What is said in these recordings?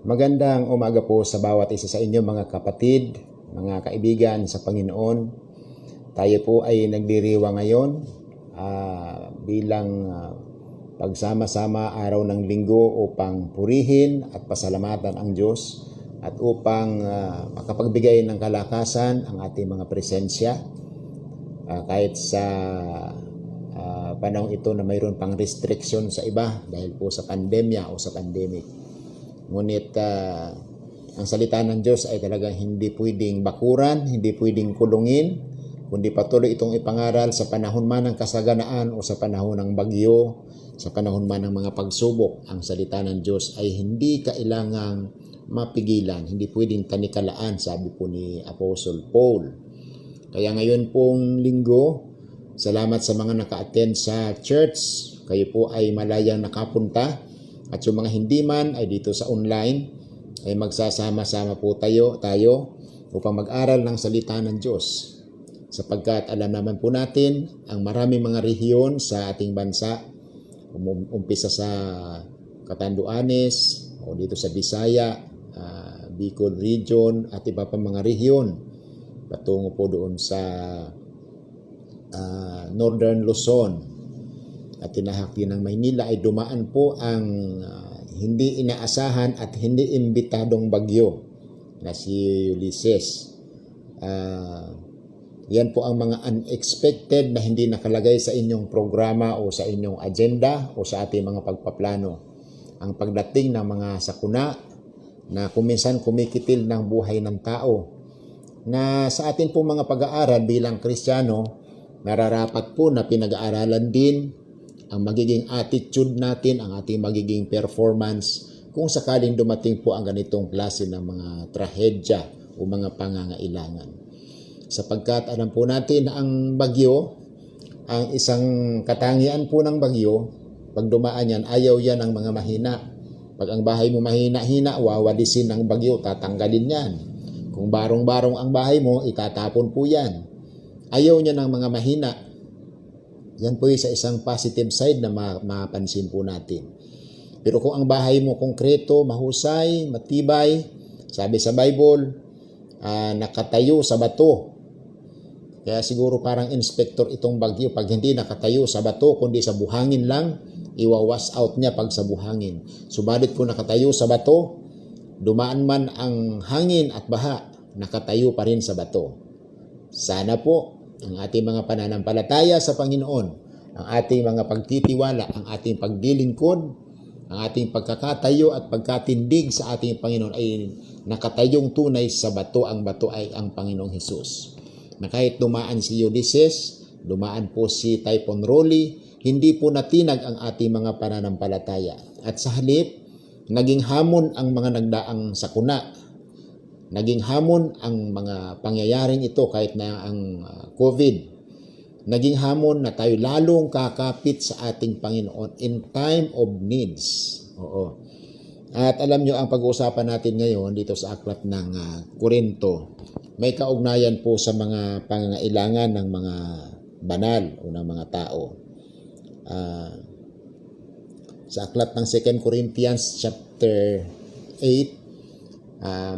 Magandang umaga po sa bawat isa sa inyo mga kapatid, mga kaibigan sa Panginoon. Tayo po ay nagdiriwa ngayon bilang pagsama-sama araw ng linggo upang purihin at pasalamatan ang Diyos at upang makapagbigay ng kalakasan ang ating mga presensya kahit sa panahon ito na mayroon pang restriction sa iba dahil po sa pandemya o sa pandemic. Ngunit ang salita ng Diyos ay talagang hindi pwedeng bakuran, hindi pwedeng kulungin, kundi patuloy itong ipangaral sa panahon man ng kasaganaan o sa panahon ng bagyo, sa panahon man ng mga pagsubok. Ang salita ng Diyos ay hindi kailangang mapigilan, hindi pwedeng tanikalaan, sabi po ni Apostle Paul. Kaya ngayon pong linggo, salamat sa mga naka-attend sa church. Kayo po ay malayang nakapunta. At yung mga hindi man ay dito sa online ay magsasama-sama po tayo upang mag-aral ng salita ng Diyos. Sapagkat alam naman po natin ang maraming mga rehiyon sa ating bansa, umpisa sa Catanduanes o dito sa Bisaya, Bicol region at iba pa mga rehiyon patungo po doon sa Northern Luzon. At tinahak din ng Maynila ay dumaan po ang hindi inaasahan at hindi imbitadong bagyo na si Ulysses. Yan po ang mga unexpected na hindi nakalagay sa inyong programa o sa inyong agenda o sa ating mga pagpaplano. Ang pagdating ng mga sakuna na kuminsan kumikitil ng buhay ng tao na sa atin po mga pag-aaral bilang Kristiyano, nararapat po na pinag-aaralan din ang magiging attitude natin, ang ating magiging performance kung sakaling dumating po ang ganitong klase ng mga trahedya o mga pangangailangan. Sapagkat alam po natin na ang bagyo, ang isang katangian po ng bagyo, pag dumaan yan, ayaw yan ng mga mahina. Pag ang bahay mo mahina-hina, wawalisin ng bagyo, tatanggalin yan. Kung barong-barong ang bahay mo, itatapon po yan. Ayaw niya ng mga mahina. Yan po sa isang positive side na mapansin po natin. Pero kung ang bahay mo konkreto, mahusay, matibay, sabi sa Bible, nakatayo sa bato. Kaya siguro parang inspector itong bagyo. Pag hindi nakatayo sa bato, kundi sa buhangin lang, iwawash out niya pag sa buhangin. Subalit kung nakatayo sa bato, dumaan man ang hangin at baha, nakatayo pa rin sa bato. Sana po, ang ating mga pananampalataya sa Panginoon, ang ating mga pagtitiwala, ang ating pagdilingkod, ang ating pagkakatayo at pagkatindig sa ating Panginoon ay nakatayong tunay sa bato. Ang bato ay ang Panginoong Hesus. Na kahit dumaan si Ulysses, dumaan po si Typhoon Rolly, hindi po natinag ang ating mga pananampalataya. At sa halip, naging hamon ang mga nagdaang sakuna. Naging hamon ang mga pangyayaring ito kahit na ang COVID. Naging hamon na tayo lalong kakapit sa ating Panginoon in time of needs. Oo. At alam nyo, ang pag-uusapan natin ngayon dito sa aklat ng Korinto, may kaugnayan po sa mga pangangailangan ng mga banal o ng mga tao. Sa aklat ng 2 Corinthians chapter 8,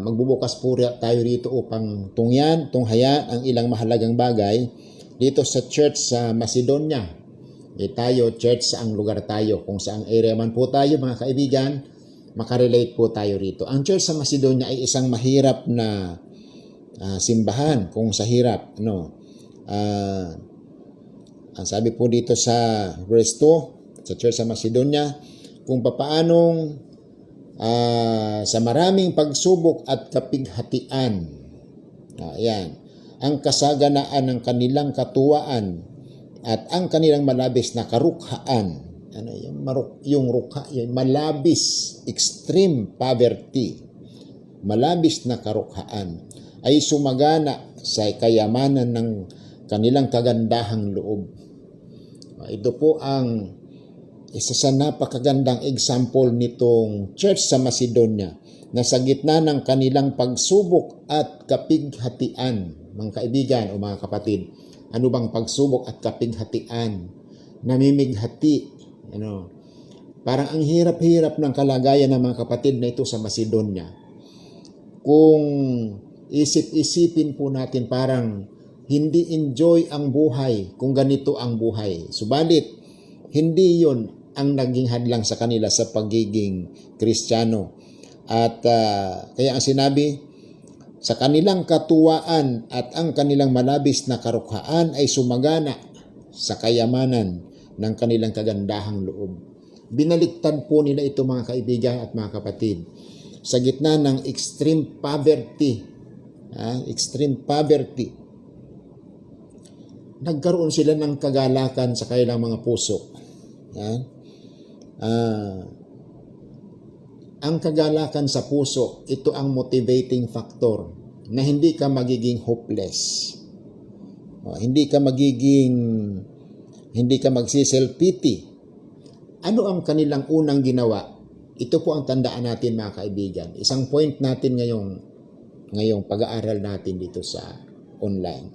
magbubukas po tayo rito upang tunghayaan ang ilang mahalagang bagay dito sa church sa Macedonia. Tayo, church sa ang lugar tayo, kung saang area man po tayo mga kaibigan, makarelate po tayo rito. Ang church sa Macedonia ay isang mahirap na simbahan, kung sa hirap. Ang sabi po dito sa verse 2, sa church sa Macedonia, kung papaanong sa maraming pagsubok at kapighatian. Ayan. Ang kasaganaan ng kanilang katuwaan at ang kanilang malabis na karukhaan. Yung rukha, yung malabis, extreme poverty, malabis na karukhaan ay sumagana sa kayamanan ng kanilang kagandahang loob. Ito po ang isa sa napakagandang example nitong church sa Macedonia na sa gitna ng kanilang pagsubok at kapighatian. Mga kaibigan o mga kapatid, ano bang pagsubok at kapighatian? Namimighati. Parang ang hirap-hirap ng kalagayan ng mga kapatid na ito sa Macedonia. Kung isip-isipin po natin, parang hindi enjoy ang buhay kung ganito ang buhay. Subalit, hindi yon ang naging hadlang sa kanila sa pagiging Kristiyano. At kaya ang sinabi, sa kanilang katuwaan at ang kanilang malabis na karukhaan ay sumagana sa kayamanan ng kanilang kagandahang loob. Binaliktad po nila ito, mga kaibigan at mga kapatid. Sa gitna ng extreme poverty, nagkaroon sila ng kagalakan sa kanilang mga puso. Ang kagalakan sa puso, ito ang motivating factor na hindi ka magiging hopeless. Hindi ka magsi-self-pity. Ano ang kanilang unang ginawa? Ito po ang tandaan natin, mga kaibigan. Isang point natin ngayong pag-aaral natin dito sa online.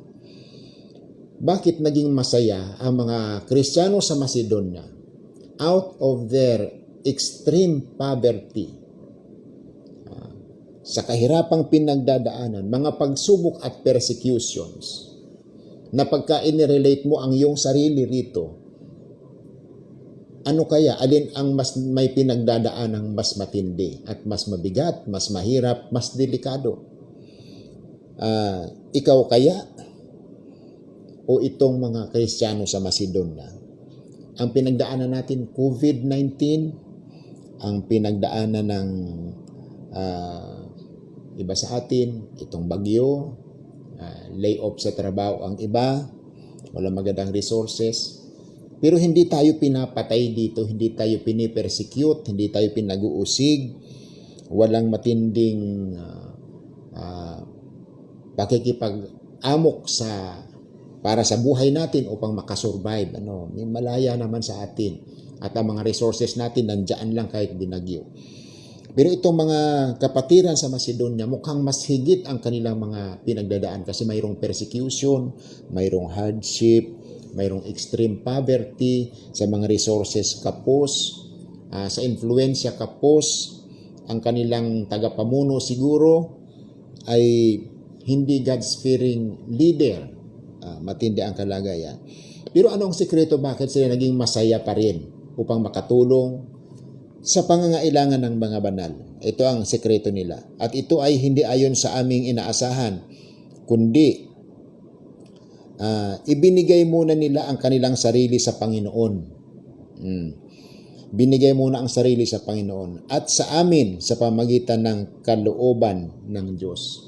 Bakit naging masaya ang mga Kristiyano sa Macedonia? Out of their extreme poverty, sa kahirapang pinagdadaanan, mga pagsubok at persecutions, na pagka inirelate mo ang iyong sarili rito, ano kaya, alin ang mas may pinagdadaanang mas matindi at mas mabigat, mas mahirap, mas delikado? Ikaw kaya o itong mga Kristiyano sa Macedonia? Ang pinagdaanan natin, COVID-19, ang pinagdaanan ng iba sa atin, itong bagyo, layoff sa trabaho ang iba, walang magandang resources. Pero hindi tayo pinapatay dito, hindi tayo pinipersecute, hindi tayo pinag-uusig, walang matinding pakikipag-amok para sa buhay natin upang makasurvive. May malaya naman sa atin. At ang mga resources natin nandiyan lang kahit binagyo. Pero itong mga kapatiran sa Macedonia, mukhang mas higit ang kanilang mga pinagdadaan kasi mayroong persecution, mayroong hardship, mayroong extreme poverty, sa mga resources kapos, sa influensya kapos, ang kanilang tagapamuno siguro ay hindi God-fearing leader. Matindi ang kalagayan. Pero anong sekreto bakit sila naging masaya pa rin upang makatulong sa pangangailangan ng mga banal? Ito ang sekreto nila. At ito ay hindi ayon sa aming inaasahan, kundi ibinigay muna nila ang kanilang sarili sa Panginoon. Binigay muna ang sarili sa Panginoon at sa amin sa pamagitan ng kalooban ng Diyos.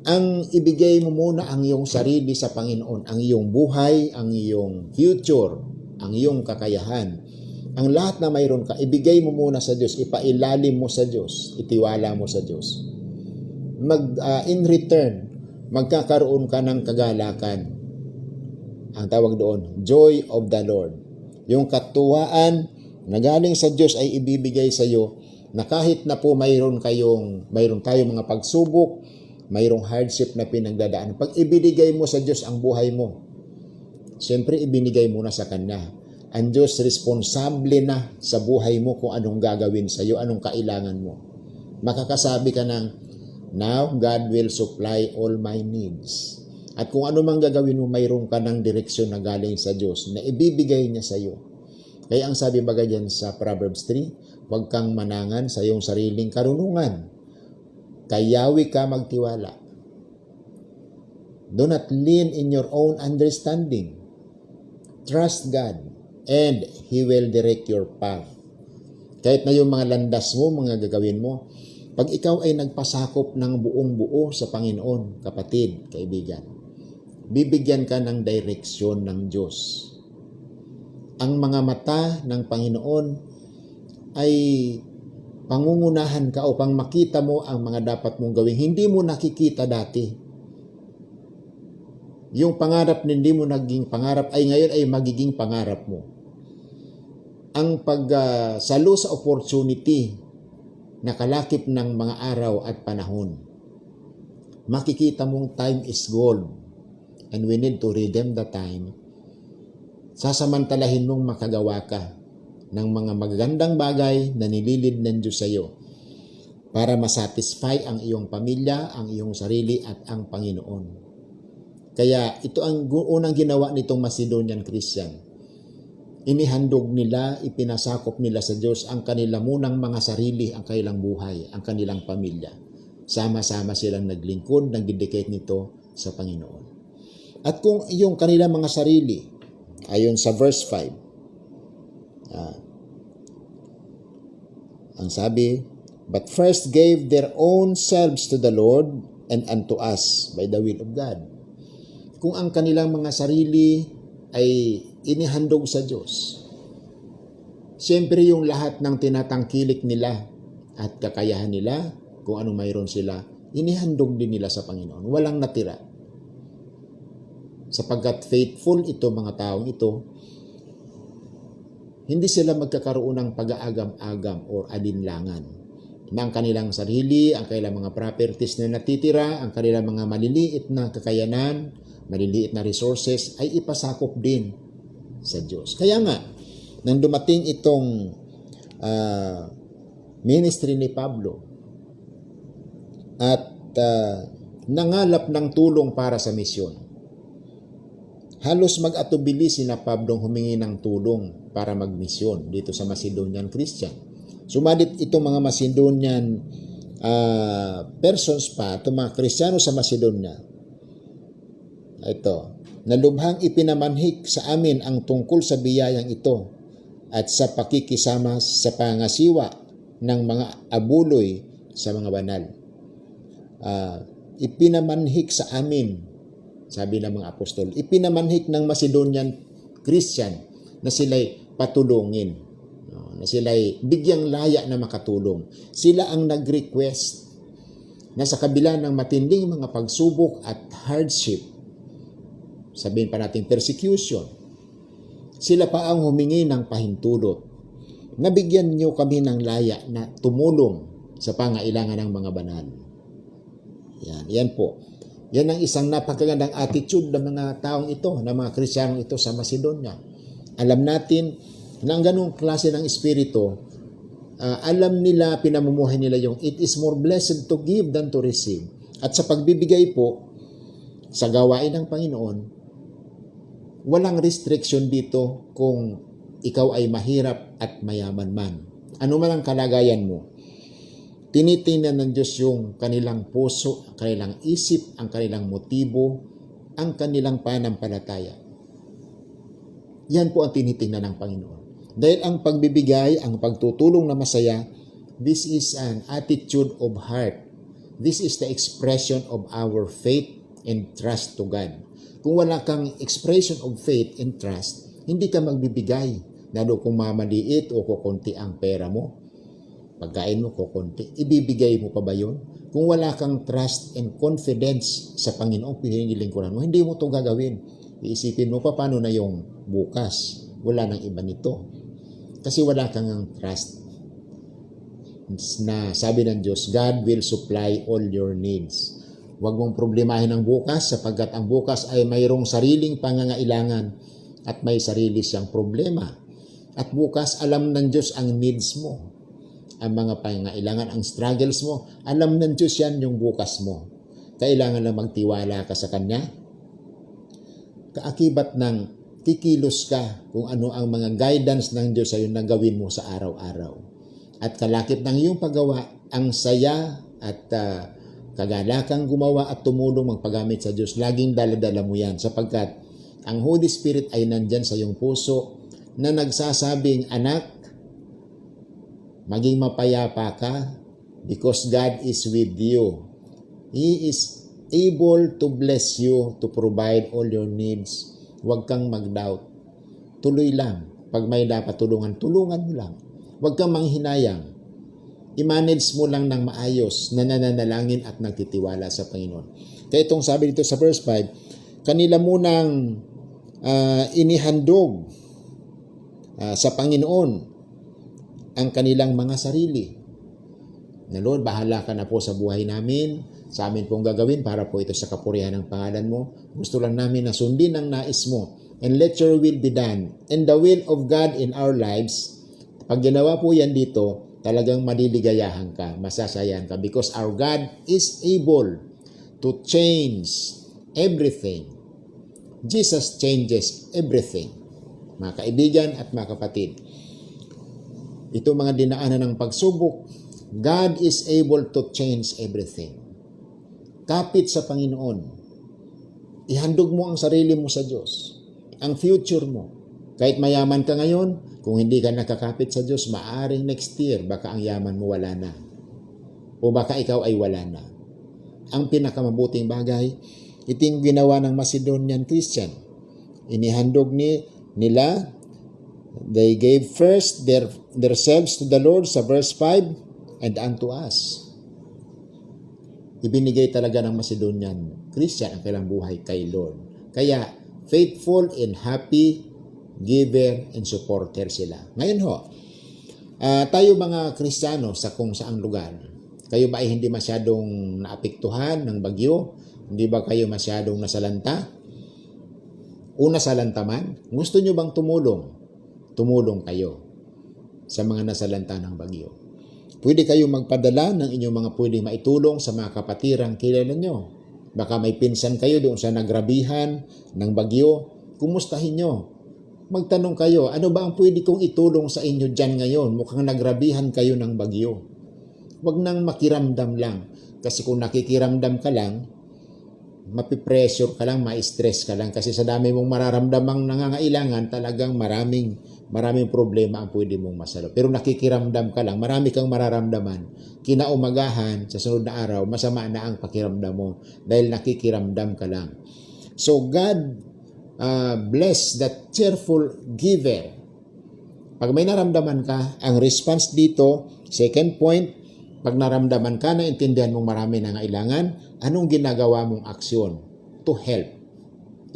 Ang ibigay mo muna ang iyong sarili sa Panginoon, ang iyong buhay, ang iyong future, ang iyong kakayahan, ang lahat na mayroon ka, ibigay mo muna sa Diyos, ipailalim mo sa Diyos, itiwala mo sa Diyos. In return, magkakaroon ka ng kagalakan. Ang tawag doon, joy of the Lord. Yung katuwaan na galing sa Diyos ay ibibigay sa iyo na kahit na po mayroon tayong mga pagsubok, mayroong hardship na pinagdadaan. Pag ibinigay mo sa Diyos ang buhay mo, siyempre ibinigay mo na sa Kanya. Ang Diyos responsable na sa buhay mo kung anong gagawin sa iyo, anong kailangan mo. Makakasabi ka ng, now God will supply all my needs. At kung ano mang gagawin mo, mayroon ka ng direksyon na galing sa Diyos na ibibigay niya sa iyo. Kaya ang sabi baga dyan sa Proverbs 3, huwag kang manangan sa iyong sariling karunungan. Kay Yahweh ka magtiwala. Do not lean in your own understanding. Trust God and He will direct your path. Kahit na yung mga landas mo, mga gagawin mo, pag ikaw ay nagpasakop ng buong buo sa Panginoon, kapatid, kaibigan, bibigyan ka ng direksyon ng Diyos. Ang mga mata ng Panginoon ay pangungunahan ka upang makita mo ang mga dapat mong gawin. Hindi mo nakikita dati. Yung pangarap na hindi mo naging pangarap ay ngayon ay magiging pangarap mo. Ang pagsalo sa opportunity na kalakip ng mga araw at panahon. Makikita mong time is gold and we need to redeem the time. Sasamantalahin mong makagawa ka ng mga magagandang bagay na nililid ng Diyos sa iyo para masatisfy ang iyong pamilya, ang iyong sarili at ang Panginoon. Kaya ito ang unang ginawa nitong Macedonian Christian. Inihandog nila, ipinasakop nila sa Diyos ang kanilang munang mga sarili, ang kanilang buhay, ang kanilang pamilya. Sama-sama silang naglingkod, nagdedicate nito sa Panginoon. At kung yung kanilang mga sarili, ayon sa verse 5, ang sabi, but first gave their own selves to the Lord and unto us by the will of God. Kung ang kanilang mga sarili ay inihandog sa Diyos, siyempre yung lahat ng tinatangkilik nila at kakayahan nila, kung ano mayroon sila, inihandog din nila sa Panginoon. Walang natira. Sapagkat faithful ito, mga taong ito, hindi sila magkakaroon ng pag-aagam-agam o alinlangan na ang kanilang sarili, ang kanilang mga properties na natitira, ang kanilang mga maliliit na kakayanan, maliliit na resources ay ipasakop din sa Diyos. Kaya nga, nang dumating itong ministry ni Pablo at nangalap ng tulong para sa misyon, halos mag-atubili sina Pablo humingi ng tulong para magmisyon dito sa Macedonian Christian. Sumalit itong mga Macedonian persons pa, itong mga Kristiyano sa Macedonia, ito, na lubhang ipinamanhik sa amin ang tungkol sa biyayang ito at sa pakikisama sa pangasiwa ng mga abuloy sa mga banal. Ipinamanhik sa amin, sabi ng mga apostol, ipinamanhik ng Macedonian Christian na sila'y patulungin, na sila'y bigyang laya na makatulong. Sila ang nag-request na sa kabila ng matinding mga pagsubok at hardship, sabihin pa natin persecution, sila pa ang humingi ng pahintulot. Nabigyan niyo kami ng laya na tumulong sa pangailangan ng mga banal. Yan po. Yan ang isang napakagandang attitude ng mga taong ito, ng mga Kristiyanong ito sa Macedonia. Alam natin na ang ganung klase ng espiritu, alam nila, pinamumuhay nila yung it is more blessed to give than to receive. At sa pagbibigay po, sa gawain ng Panginoon, walang restriction dito kung ikaw ay mahirap at mayaman man. Ano man ang kalagayan mo, tinitingnan ng Diyos yung kanilang puso, ang kanilang isip, ang kanilang motibo, ang kanilang pananampalataya. Yan po ang tinitingnan ng Panginoon. Dahil ang pagbibigay, ang pagtutulong na masaya, this is an attitude of heart. This is the expression of our faith and trust to God. Kung wala kang expression of faith and trust, hindi ka magbibigay. Lalo kung mamaliit o kukunti ang pera mo, pagkain mo kukunti, ibibigay mo pa ba yun? Kung wala kang trust and confidence sa Panginoon, pinilingkuran mo, hindi mo ito gagawin. Iisipin mo pa paano na yung bukas. Wala nang iba nito. Kasi wala kang trust na sabi ng Diyos, God will supply all your needs. Huwag mong problemahin ang bukas sapagkat ang bukas ay mayroong sariling pangangailangan at may sarili siyang problema. At bukas alam ng Diyos ang needs mo, ang mga pangangailangan, ang struggles mo. Alam ng Diyos yan yung bukas mo. Kailangan lang magtiwala ka sa Kanya. Kaakibat ng kikilos ka kung ano ang mga guidance ng Diyos sa iyo na gawin mo sa araw-araw. At kalakip ng iyong paggawa, ang saya at kagalakang gumawa at tumulong magpagamit sa Diyos. Laging daladala mo yan sapagkat ang Holy Spirit ay nandyan sa iyong puso na nagsasabing, anak, maging mapayapa ka because God is with you. He is able to bless you, to provide all your needs. Huwag kang mag-doubt. Tuloy lang. Pag may dapat tulungan, tulungan mo lang. Huwag kang manghinayang. I-manage mo lang ng maayos na nananalangin at nagtitiwala sa Panginoon. Kaya itong sabi dito sa verse 5, kanila munang inihandog sa Panginoon ang kanilang mga sarili. Na Lord, bahala ka na po sa buhay namin. Sa amin pong gagawin para po ito sa kapurihan ng pangalan mo. Gusto lang namin na sundin ang nais mo. And let your will be done. And the will of God in our lives Pag ginawa po yan dito, talagang maliligayahan ka, masasayahan ka because our God is able to change everything. Jesus changes everything. Mga kaibigan at mga kapatid, ito mga dinaanan ng pagsubok, God is able to change everything. Kapit sa Panginoon. Ihandog mo ang sarili mo sa Diyos. Ang future mo. Kahit mayaman ka ngayon, kung hindi ka nakakapit sa Diyos, maaring next year, baka ang yaman mo wala na. O baka ikaw ay wala na. Ang pinakamabuting bagay, iting ginawa ng Macedonian Christian. Inihandog nila, they gave first themselves to the Lord sa verse 5, and unto us. Ibinigay talaga ng Macedonian Christian ang kailang buhay kay Lord. Kaya, faithful and happy giver and supporter sila. Ngayon ho, tayo mga Kristiyano sa kung saang lugar, kayo ba ay hindi masyadong naapektuhan ng bagyo? Hindi ba kayo masyadong nasalanta? O nasalanta man? Gusto nyo bang tumulong? Tumulong kayo sa mga nasalanta ng bagyo. Pwede kayo magpadala ng inyong mga pwedeng maitulong sa mga kapatirang kilala nyo. Baka may pinsan kayo doon sa nagrabihan ng bagyo. Kumustahin nyo? Magtanong kayo, ano ba ang pwede kong itulong sa inyo dyan ngayon? Mukhang nagrabihan kayo ng bagyo. Huwag nang makiramdam lang. Kasi kung nakikiramdam ka lang, mapipressure ka lang, ma-stress ka lang. Kasi sa dami mong mararamdamang nangangailangan, talagang maraming problema ang pwede mong masalo. Pero nakikiramdam ka lang, marami kang mararamdaman. Kinaumagahan, sa sunod na araw, masama na ang pakiramdam mo dahil nakikiramdam ka lang. So God bless that cheerful giver. Pag may naramdaman ka, ang response dito, second point, pag naramdaman ka, naintindihan mong marami na ngailangan, anong ginagawa mong aksyon to help?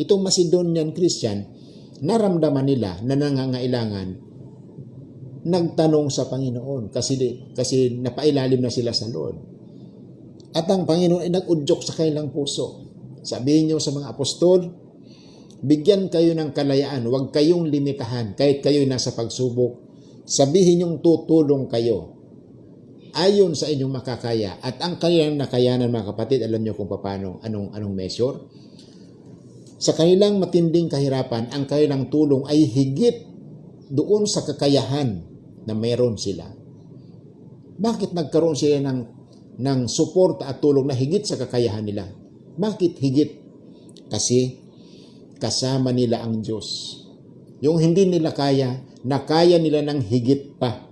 Itong Macedonian Christian, naramdaman nila na nangangailangan, nagtanong sa Panginoon kasi napailalim na sila sa Lord. At ang Panginoon ay nag-udyok sa kanilang puso. Sabihin niyo sa mga apostol, bigyan kayo ng kalayaan, huwag kayong limitahan kahit kayo'y nasa pagsubok. Sabihin niyong tutulong kayo ayon sa inyong makakaya. At ang kanilang nakayanan, mga kapatid, alam niyo kung paano, anong measure? Sa kanilang matinding kahirapan, ang kanilang tulong ay higit doon sa kakayahan na meron sila. Bakit nagkaroon sila ng support at tulong na higit sa kakayahan nila? Bakit higit? Kasi kasama nila ang Diyos. Yung hindi nila kaya, nakaya nila ng higit pa.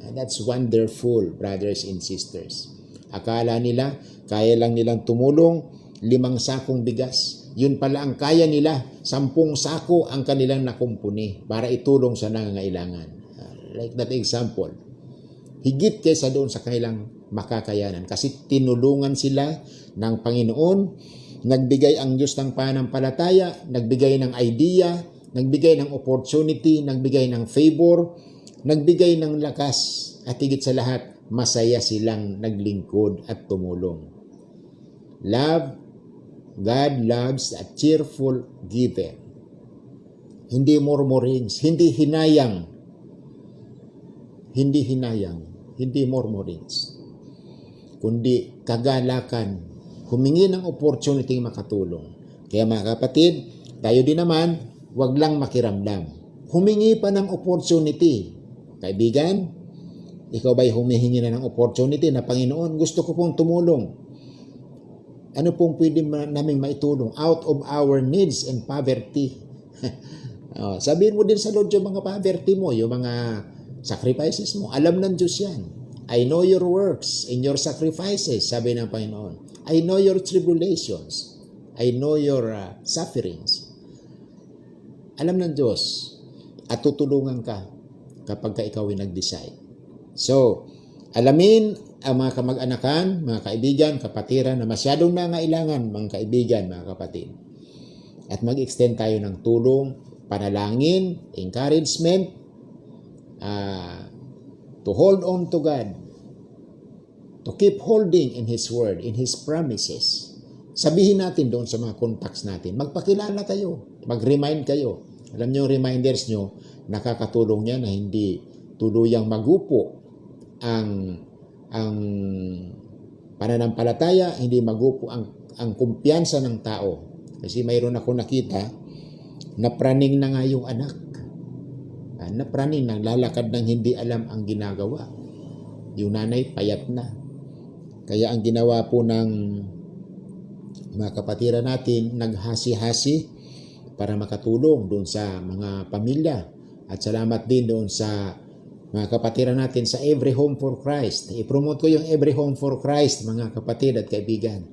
And that's wonderful, brothers and sisters. Akala nila, kaya lang nilang tumulong 5 sakong bigas. Yun pala ang kaya nila, 10 sako ang kanilang nakumpuni para itulong sa nangangailangan. Like that example. Higit kaysa doon sa kanilang makakayanan. Kasi tinulungan sila ng Panginoon. Nagbigay ang Diyos ng pananampalataya, nagbigay ng idea, nagbigay ng opportunity, nagbigay ng favor, nagbigay ng lakas, at higit sa lahat, masaya silang naglingkod at tumulong. God loves a cheerful giver. Hindi murmurings, hindi murmurings, kundi kagalakan, humingi ng opportunity makatulong. Kaya mga kapatid, tayo din naman, wag lang makiramdam. Humingi pa ng opportunity. Kaibigan, ikaw ba'y humihingi na ng opportunity na Panginoon, gusto ko pong tumulong. Ano pong pwede naming maitulong? Out of our needs and poverty. Sabihin mo din sa Lord yung mga poverty mo, yung mga sacrifices mo. Alam ng Diyos yan. I know your works and your sacrifices, sabi ng Panginoon. I know your tribulations. I know your sufferings. Alam ng Diyos at tutulungan ka kapag ka ikaw ay nag-decide. So, alamin ang mga kamag-anakan, mga kaibigan, kapatiran na masyadong nangailangan, mga kaibigan, mga kapatid. At mag-extend tayo ng tulong, panalangin, encouragement, to hold on to God, to keep holding in His Word, in His promises. Sabihin natin doon sa mga contacts natin, magpakilala kayo, mag-remind kayo. Alam niyo, reminders niyo, nakakatulong yan na hindi tuluyang magupo ang pananampalataya, hindi magupo ang kumpiyansa ng tao. Kasi mayroon ako nakita na praning na nga yung anak. Na praning, naglalakad ng hindi alam ang ginagawa. Yung nanay payat na. Kaya ang ginawa po ng mga kapatiran natin, naghasi-hasi para makatulong doon sa mga pamilya. At salamat din doon sa mga kapatiran natin sa Every Home for Christ. I-promote ko yung Every Home for Christ, mga kapatid at kaibigan.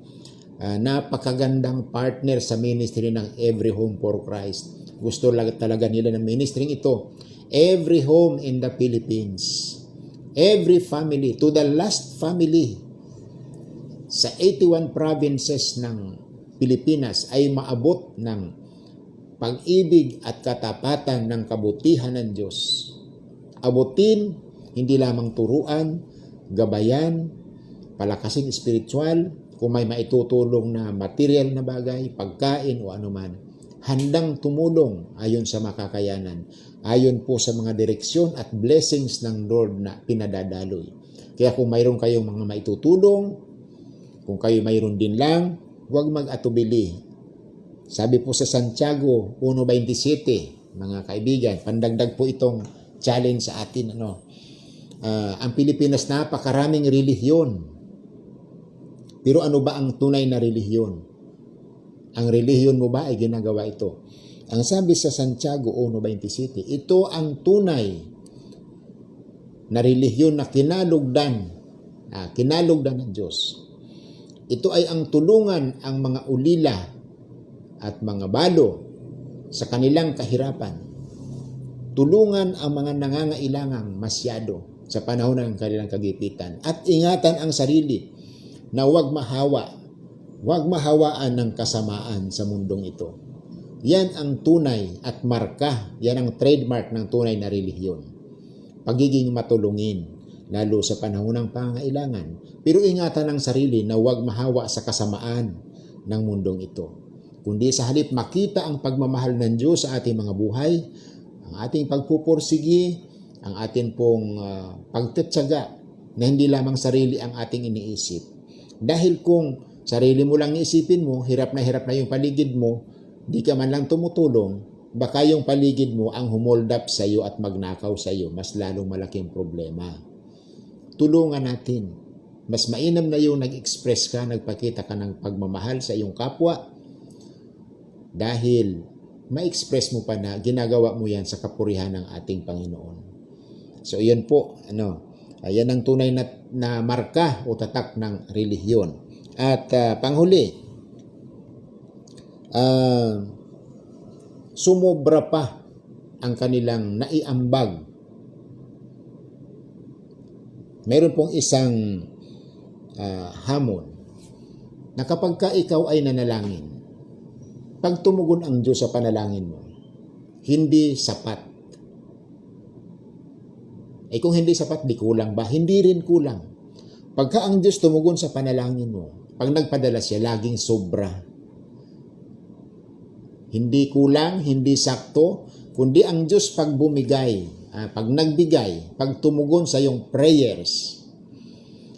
Napakagandang partner sa ministry ng Every Home for Christ. Gusto talaga nila ng ministry ito. Every home in the Philippines. Every family, to the last family sa 81 provinces ng Pilipinas ay maabot ng pag-ibig at katapatan ng kabutihan ng Diyos. Abutin, hindi lamang turuan, gabayan, palakasin espiritual, kung may maitutulong na material na bagay, pagkain o anuman, handang tumulong ayon sa makakayanan, ayon po sa mga direksyon at blessings ng Lord na pinadadaloy. Kaya kung mayroon kayong mga maitutulong, kung kayo mayroon din lang, huwag mag-atubili. Sabi po sa Santiago 1:27, mga kaibigan, pandagdag po itong challenge sa atin. Ang Pilipinas napakaraming relihiyon. Pero ano ba ang tunay na relihiyon? Ang relihiyon mo ba ay ginagawa ito? Ang sabi sa Santiago 1:27, ito ang tunay na relihiyon na kinalugdan ng Diyos. Ito ay ang tulungan ang mga ulila at mga balo sa kanilang kahirapan. Tulungan ang mga nangangailangang masyado sa panahon ng kanilang kagipitan. At ingatan ang sarili na huwag mahawaan ng kasamaan sa mundong ito. Yan ang tunay at marka, yan ang trademark ng tunay na relihiyon. Pagiging matulungin, lalo sa panahon ng pangailangan. Pero ingatan ang sarili na huwag mahawa sa kasamaan ng mundong ito. Kundi sa halip makita ang pagmamahal ng Diyos sa ating mga buhay, ang ating pagpupursigi, ang ating pong pagtatsaga na hindi lamang sarili ang ating iniisip. Dahil kung sarili mo lang isipin mo, hirap na yung paligid mo, di ka man lang tumutulong, baka yung paligid mo ang humold up sa iyo at magnakaw sa iyo, mas lalong malaking problema. Tulungan natin. Mas mainam na yung nag-express ka, nagpakita ka ng pagmamahal sa iyong kapwa dahil ma-express mo pa na ginagawa mo yan sa kapurihan ng ating Panginoon. So, iyan po. Ayan ang tunay na marka o tatak ng relihiyon. At panghuli, sumobra pa ang kanilang naiambag. Meron pong isang hamon na kapag ka ikaw ay nanalangin, pag tumugon ang Diyos sa panalangin mo, hindi sapat. Kung hindi sapat, di kulang ba? Hindi rin kulang. Pagka ang Diyos tumugon sa panalangin mo, pag nagpadala siya, laging sobra. Hindi kulang, hindi sakto, kundi ang Diyos pag bumigay, pag nagbigay, pag tumugon sa iyong prayers.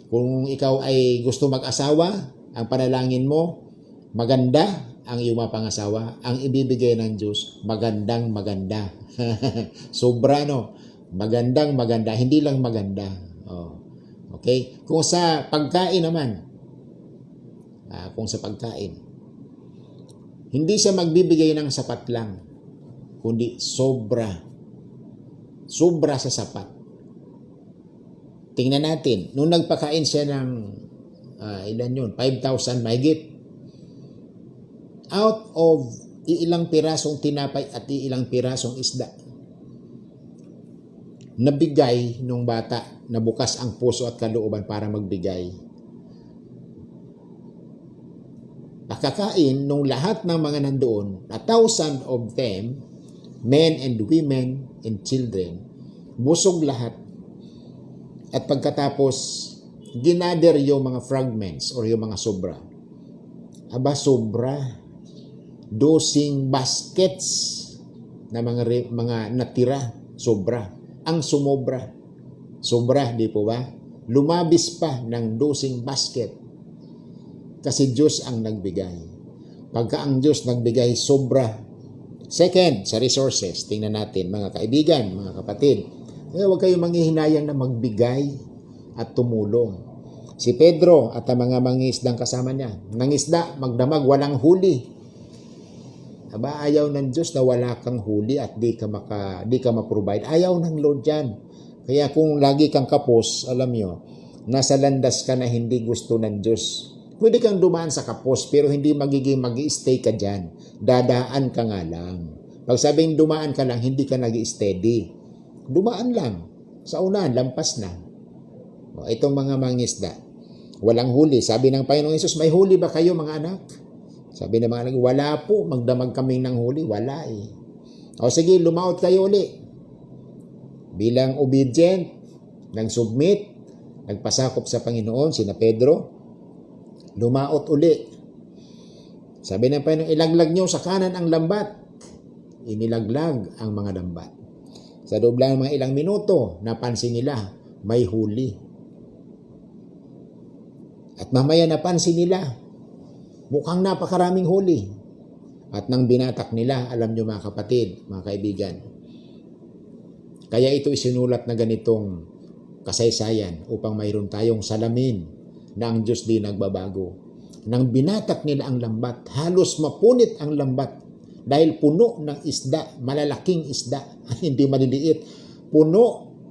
Kung ikaw ay gusto mag-asawa, ang panalangin mo, maganda ang iyong mga pangasawa. Ang ibibigay ng Diyos, magandang maganda. Sobra, no? Magandang maganda, hindi lang maganda. Okay? Kung sa pagkain naman, hindi siya magbibigay ng sapat lang, kundi sobra. Sobra sa sapat. Tingnan natin, nung nagpakain siya ng, 5,000 mahigit. Out of iilang pirasong tinapay at iilang pirasong isda, nabigay nung bata, nabukas ang puso at kalooban para magbigay. Nakakain nung lahat ng mga nandoon, 1,000 of them, men and women and children, busog lahat. At pagkatapos, ginather yung mga fragments or yung mga sobra. Aba, sobra. 12 baskets na mga natira, sobra. Ang sumobra. Sobra, di po ba? Lumabis pa ng dosing basket kasi Diyos ang nagbigay. Pagka ang Diyos nagbigay, sobra. Second, sa resources, tingnan natin mga kaibigan, mga kapatid. Huwag kayong manghihinayang na magbigay at tumulong. Si Pedro at ang mga mangingisdang kasama niya, nangisda, magdamag, walang huli. Aba, ayaw ng Diyos na wala kang huli at di ka ma-provide. Ayaw ng Lord yan. Kaya kung lagi kang kapos, alam nyo, nasa landas ka na hindi gusto ng Diyos. Pwede kang dumaan sa kapos pero hindi mag-i-stay ka dyan. Dadaan ka nga lang. Pag sabing dumaan ka lang, hindi ka nag-i-steady. Dumaan lang. Sa unahan, lampas na. Itong mga mangisda, walang huli. Sabi ng Panginoong Hesus, may huli ba kayo mga anak? Sabi ng mga anak, wala po. Magdamag kaming ng huli. Wala eh. O sige, lumaot kayo uli. Bilang obedient, nang submit, nagpasakop sa Panginoon, sina Pedro, lumaot uli. Sabi ng Panginoon, ilaglag nyo sa kanan ang lambat. Inilaglag ang mga lambat. Sa loob lang ng mga ilang minuto, napansin nila, may huli. At mamaya napansin nila, mukhang napakaraming huli. At nang binatak nila, alam nyo mga kapatid, mga kaibigan, kaya ito isinulat na ganitong kasaysayan upang mayroon tayong salamin na ang Diyos di nagbabago. Nang binatak nila ang lambat, halos mapunit ang lambat dahil puno ng isda, malalaking isda, hindi maliliit. Puno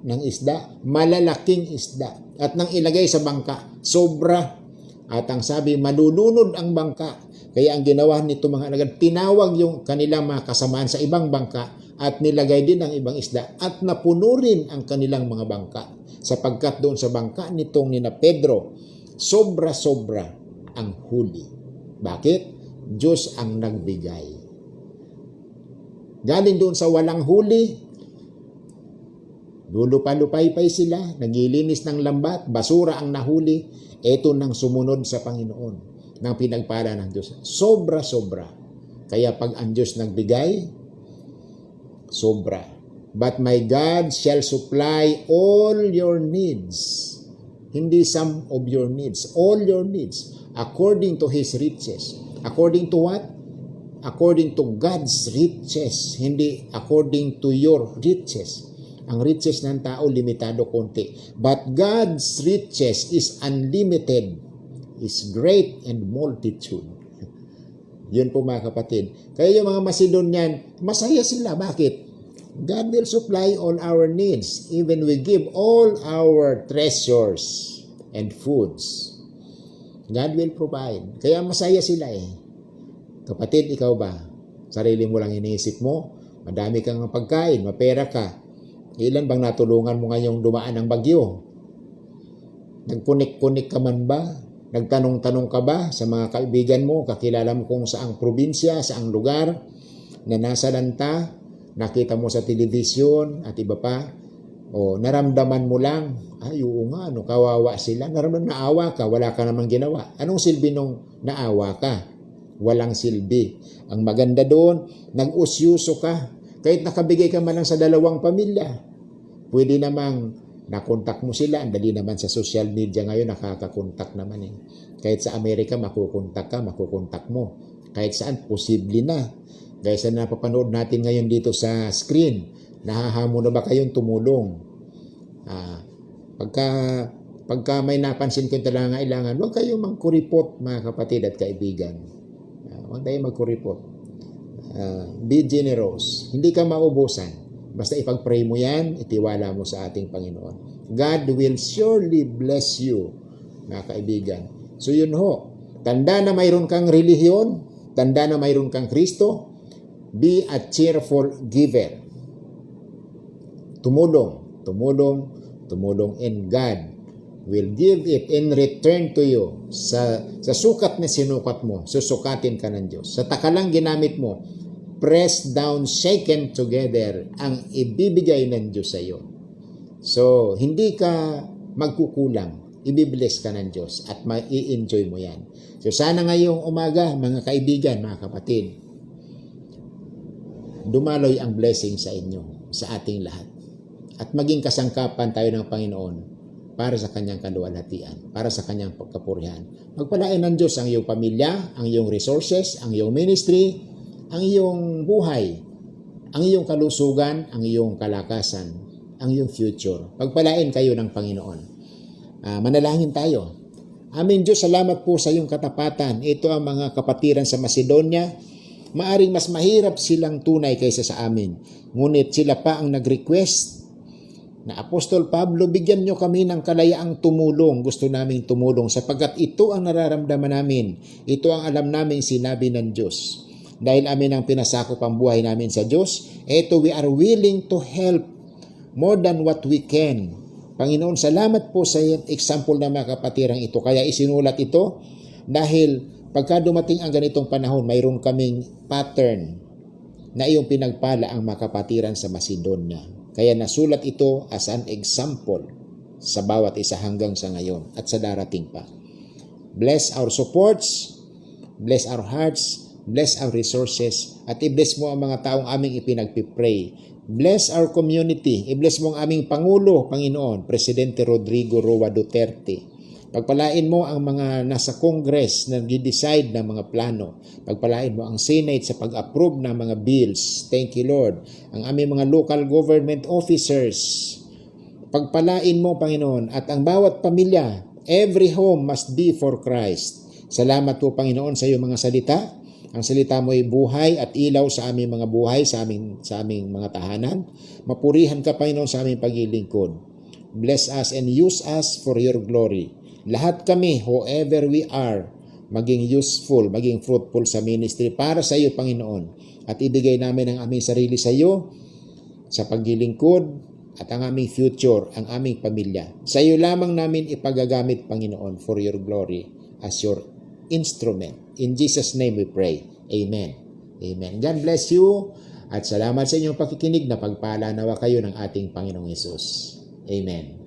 ng isda, malalaking isda. At nang ilagay sa bangka, sobra. At ang sabi, malulunod ang bangka. Kaya ang ginawa nito mga alagad, tinawag yung kanilang mga kasamaan sa ibang bangka at nilagay din ang ibang isda at napuno rin ang kanilang mga bangka. Sapagkat doon sa bangka nitong nina Pedro, sobra-sobra ang huli. Bakit? Diyos ang nagbigay. Galing doon sa walang huli, lulupay-lupay sila, naglilinis ng lambat, basura ang nahuli, eto nang sumunod sa Panginoon ng pinagpala ng Diyos. Sobra-sobra. Kaya pag ang Diyos nagbigay, sobra. But my God shall supply all your needs. Hindi some of your needs. All your needs. According to His riches. According to what? According to God's riches. Hindi according to your riches. Ang riches ng tao, limitado konti. But God's riches is unlimited, is great and multitude. Yun po mga kapatid. Kaya yung mga Macedonian, masaya sila. Bakit? God will supply all our needs, even we give all our treasures and foods. God will provide. Kaya masaya sila eh. Kapatid, ikaw ba? Sarili mo lang iniisip mo? Madami kang pagkain, mapera ka. Ilan bang natulungan mo ngayong dumaan ng bagyo? Nagkunik-kunik ka man ba? Nagtanong-tanong ka ba sa mga kaibigan mo, kakilala mo kung saang probinsya, saang lugar na nasa lanta, nakita mo sa telebisyon at iba pa, o naramdaman mo lang, ay oo nga, no, kawawa sila, naramdaman naawa ka, wala ka namang ginawa. Anong silbi nung naawa ka? Walang silbi. Ang maganda doon, nag-usyuso ka, kahit nakabigay ka man lang sa 2 pamilya, pwede namang nakontak mo sila. Ang dali naman sa social media ngayon, nakakakontak naman eh. Kahit sa Amerika, makukontak ka, makukontak mo. Kahit saan, posible na. Gaya sa napapanood natin ngayon dito sa screen, nahahamon na ba kayong tumulong? Pagka may napansin ko talaga kailangan, huwag kayong magkuripot mga kapatid at kaibigan. Huwag kayong magkuripot. Be generous. Hindi ka maubusan. Basta ipag-pray mo yan, itiwala mo sa ating Panginoon. God will surely bless you, mga kaibigan. So yun ho, tanda na mayroon kang relihiyon, tanda na mayroon kang Kristo, be a cheerful giver. Tumulong, tumulong, tumulong, and God will give it in return to you. Sa sukat na sinukat mo, susukatin ka ng Diyos. Sa takalang ginamit mo, pressed down, shaken together, ang ibibigay ng Diyos sa iyo. So, hindi ka magkukulang. Ibibless ka ng Diyos at mai-enjoy mo yan. So, sana ngayong umaga, mga kaibigan, mga kapatid, dumaloy ang blessing sa inyo, sa ating lahat. at maging kasangkapan tayo ng Panginoon para sa kanyang kaluwalhatian, para sa kanyang pagkapurihan. Pagpalain ng Diyos ang iyong pamilya, ang iyong resources, ang iyong ministry, ang iyong buhay, ang iyong kalusugan, ang iyong kalakasan, ang iyong future. Pagpalain kayo ng Panginoon. Manalangin tayo. Amin Diyos, salamat po sa iyong katapatan. Ito ang mga kapatiran sa Macedonia. Maaring mas mahirap silang tunay kaysa sa amin. Ngunit sila pa ang nag-request na Apostol Pablo, bigyan nyo kami ng kalayaang tumulong. Gusto naming tumulong sapagkat ito ang nararamdaman namin. Ito ang alam naming sinabi ng Diyos. Dahil amin ang pinasakop ang buhay namin sa Diyos, eto we are willing to help more than what we can. Panginoon, salamat po sa example na mga kapatirang ito. Kaya isinulat ito dahil pagka dumating ang ganitong panahon, mayroon kaming pattern na iyong pinagpala ang mga kapatiran sa Macedonia. Kaya nasulat ito as an example sa bawat isa hanggang sa ngayon at sa darating pa. Bless our supports, bless our hearts, bless our resources, at i-bless mo ang mga taong aming ipinagpipray. Bless our community. I-bless mo ang aming Pangulo, Panginoon, Presidente Rodrigo Roa Duterte. Pagpalain mo ang mga nasa Congress na nag-decide ng mga plano. Pagpalain mo ang Senate sa pag-approve ng mga bills. Thank you, Lord. Ang aming mga local government officers. Pagpalain mo, Panginoon, at ang bawat pamilya, every home must be for Christ. Salamat po, Panginoon, sa iyong mga salita. Ang salita mo ay buhay at ilaw sa aming mga buhay, sa aming mga tahanan. Mapurihan ka, Panginoon, sa aming paglilingkod. Bless us and use us for your glory. Lahat kami, whoever we are, maging useful, maging fruitful sa ministry para sa iyo, Panginoon. At ibigay namin ang aming sarili sa iyo, sa paglilingkod, at ang aming future, ang aming pamilya. Sa iyo lamang namin ipagagamit, Panginoon, for your glory as your instrument. In Jesus' name we pray. Amen. Amen. God bless you at salamat sa inyong pakikinig na pagpala nawa kayo ng ating Panginoong Hesus. Amen.